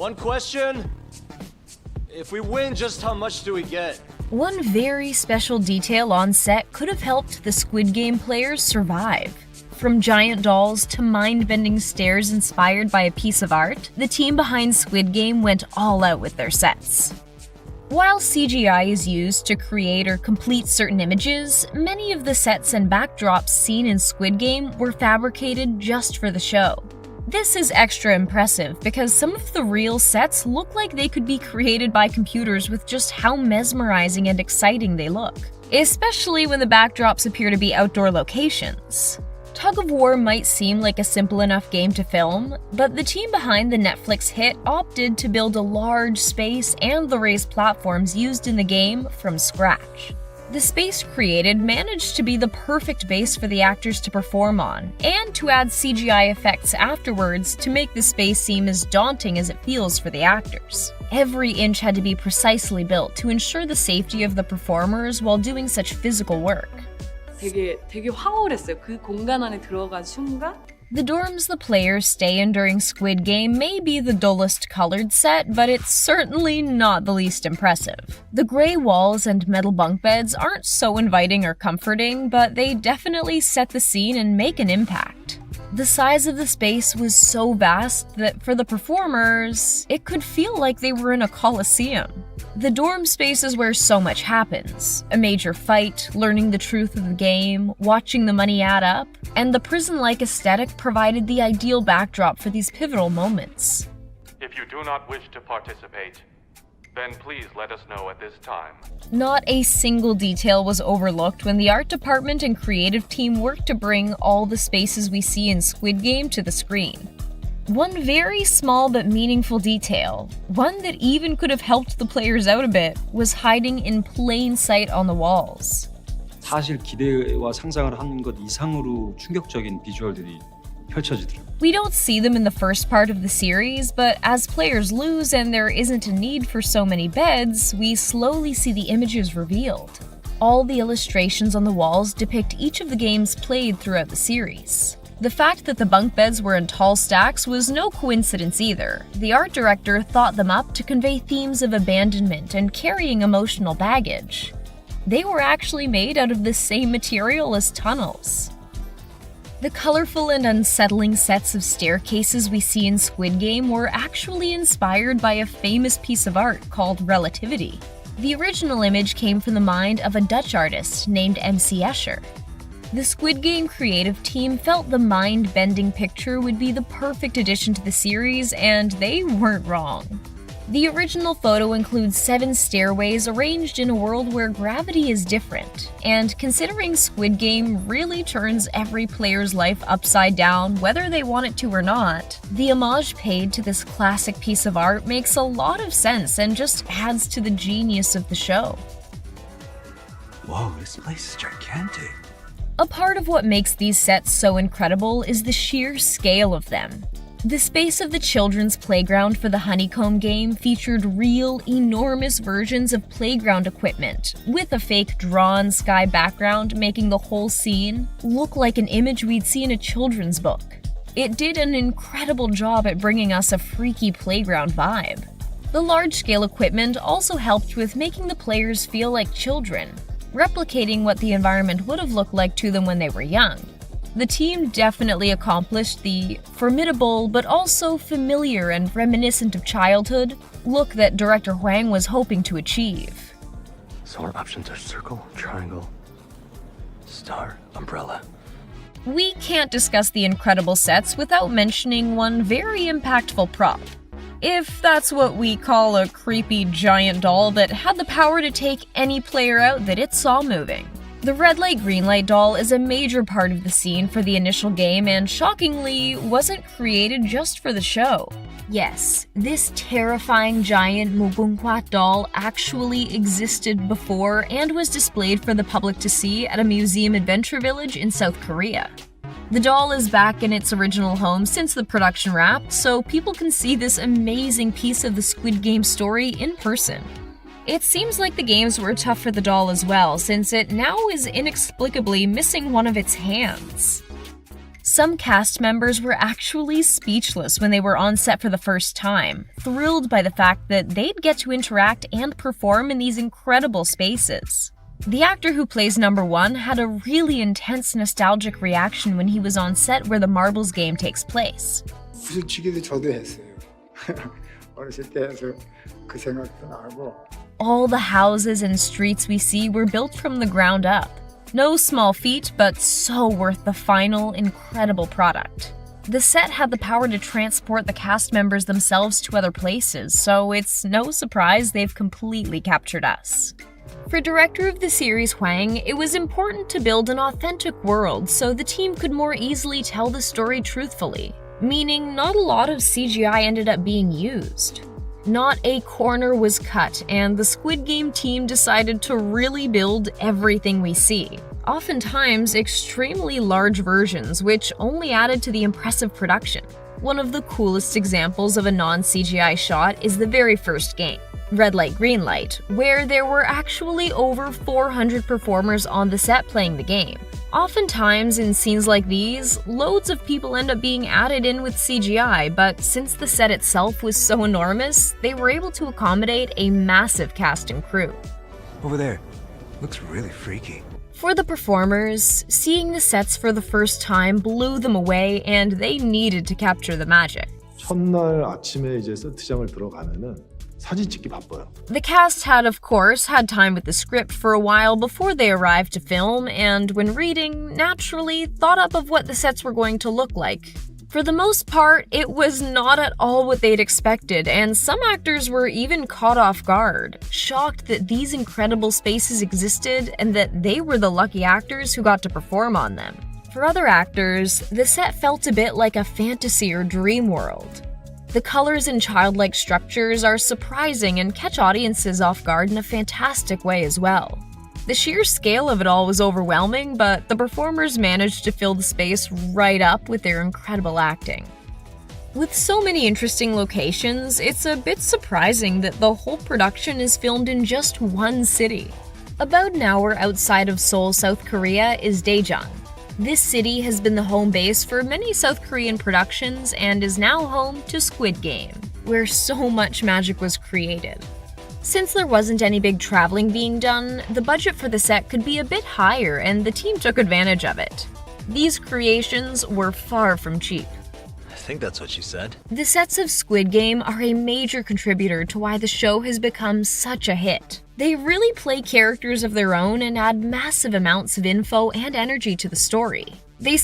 One question. If we win, just how much do we get? One very special detail on set could have helped the Squid Game players survive. From giant dolls to mind-bending stairs inspired by a piece of art, the team behind Squid Game went all out with their sets. While CGI is used to create or complete certain images, many of the sets and backdrops seen in Squid Game were fabricated just for the show. This is extra impressive because some of the real sets look like they could be created by computers with just how mesmerizing and exciting they look, especially when the backdrops appear to be outdoor locations. Tug of War might seem like a simple enough game to film, but the team behind the Netflix hit opted to build a large space and the raised platforms used in the game from scratch. The space created managed to be the perfect base for the actors to perform on, and to add CGI effects afterwards to make the space seem as daunting as it feels for the actors. Every inch had to be precisely built to ensure the safety of the performers while doing such physical work. 되게 황홀했어요. 그 공간 안에 들어간 순간. The dorms the players stay in during Squid Game may be the dullest colored set, but it's certainly not the least impressive. The gray walls and metal bunk beds aren't so inviting or comforting, but they definitely set the scene and make an impact. The size of the space was so vast that for the performers, it could feel like they were in a coliseum. The dorm space is where so much happens. A major fight, learning the truth of the game, watching the money add up, and the prison-like aesthetic provided the ideal backdrop for these pivotal moments. If you do not wish to participate, then please let us know at this time. Not a single detail was overlooked when the art department and creative team worked to bring all the spaces we see in Squid Game to the screen. One very small but meaningful detail, one that even could have helped the players out a bit, was hiding in plain sight on the walls. 사실 기대와 상상을 하는 것 이상으로 충격적인 비주얼들이 펼쳐지더라고요. We don't see them in the first part of the series, but as players lose and there isn't a need for so many beds, we slowly see the images revealed. All the illustrations on the walls depict each of the games played throughout the series. The fact that the bunk beds were in tall stacks was no coincidence either. The art director thought them up to convey themes of abandonment and carrying emotional baggage. They were actually made out of the same material as tunnels. The colorful and unsettling sets of staircases we see in Squid Game were actually inspired by a famous piece of art called Relativity. The original image came from the mind of a Dutch artist named MC Escher. The Squid Game creative team felt the mind-bending picture would be the perfect addition to the series, and they weren't wrong. The original photo includes 7 stairways arranged in a world where gravity is different, and considering Squid Game really turns every player's life upside down whether they want it to or not, the homage paid to this classic piece of art makes a lot of sense and just adds to the genius of the show. Whoa, this place is gigantic. A part of what makes these sets so incredible is the sheer scale of them. The space of the children's playground for the Honeycomb game featured real, enormous versions of playground equipment, with a fake drawn sky background making the whole scene look like an image we'd see in a children's book. It did an incredible job at bringing us a freaky playground vibe. The large-scale equipment also helped with making the players feel like children, replicating what the environment would have looked like to them when they were young. The team definitely accomplished the formidable but also familiar and reminiscent of childhood look that director Hwang was hoping to achieve. So our options are circle, triangle, star, umbrella. We can't discuss the incredible sets without mentioning one very impactful prop. If that's what we call a creepy giant doll that had the power to take any player out that it saw moving. The red light, green light doll is a major part of the scene for the initial game and shockingly wasn't created just for the show. Yes, this terrifying giant mugunghwa doll actually existed before and was displayed for the public to see at a museum adventure village in South Korea. The doll is back in its original home since the production wrapped, so people can see this amazing piece of the Squid Game story in person. It seems like the games were tough for the doll as well, since it now is inexplicably missing one of its hands. Some cast members were actually speechless when they were on set for the first time, thrilled by the fact that they'd get to interact and perform in these incredible spaces. The actor who plays number 1 had a really intense nostalgic reaction when he was on set where the marbles game takes place. 부수치기도 저도 했어요. 어렸을 때 해서 그 생각도 나고. All the houses and streets we see were built from the ground up. No small feat, but so worth the final, incredible product. The set had the power to transport the cast members themselves to other places, so it's no surprise they've completely captured us. For director of the series Hwang, it was important to build an authentic world so the team could more easily tell the story truthfully, meaning not a lot of CGI ended up being used. Not a corner was cut, and the Squid Game team decided to really build everything we see. Oftentimes, extremely large versions, which only added to the impressive production. One of the coolest examples of a non-CGI shot is the very first game, Red Light, Green Light, where there were actually over 400 performers on the set playing the game. Oftentimes, in scenes like these, loads of people end up being added in with CGI, but since the set itself was so enormous, they were able to accommodate a massive cast and crew. Over there. Looks really freaky. For the performers, seeing the sets for the first time blew them away and they needed to capture the magic. 첫날 아침에 이제 세트장을 들어가면은 사진 찍기 바빠요. The cast had, of course, had time with the script for a while before they arrived to film, and when reading, naturally thought up of what the sets were going to look like. For the most part, it was not at all what they'd expected, and some actors were even caught off guard, shocked that these incredible spaces existed and that they were the lucky actors who got to perform on them. For other actors, the set felt a bit like a fantasy or dream world. The colors and childlike structures are surprising and catch audiences off guard in a fantastic way as well. The sheer scale of it all was overwhelming, but the performers managed to fill the space right up with their incredible acting. With so many interesting locations, it's a bit surprising that the whole production is filmed in just one city. About an hour outside of Seoul, South Korea is Daejeon. This city has been the home base for many South Korean productions and is now home to Squid Game, where so much magic was created. Since there wasn't any big traveling being done, the budget for the set could be a bit higher and the team took advantage of it. These creations were far from cheap. I think that's what she said. The sets of Squid Game are a major contributor to why the show has become such a hit. They really play characters of their own and add massive amounts of info and energy to the story. They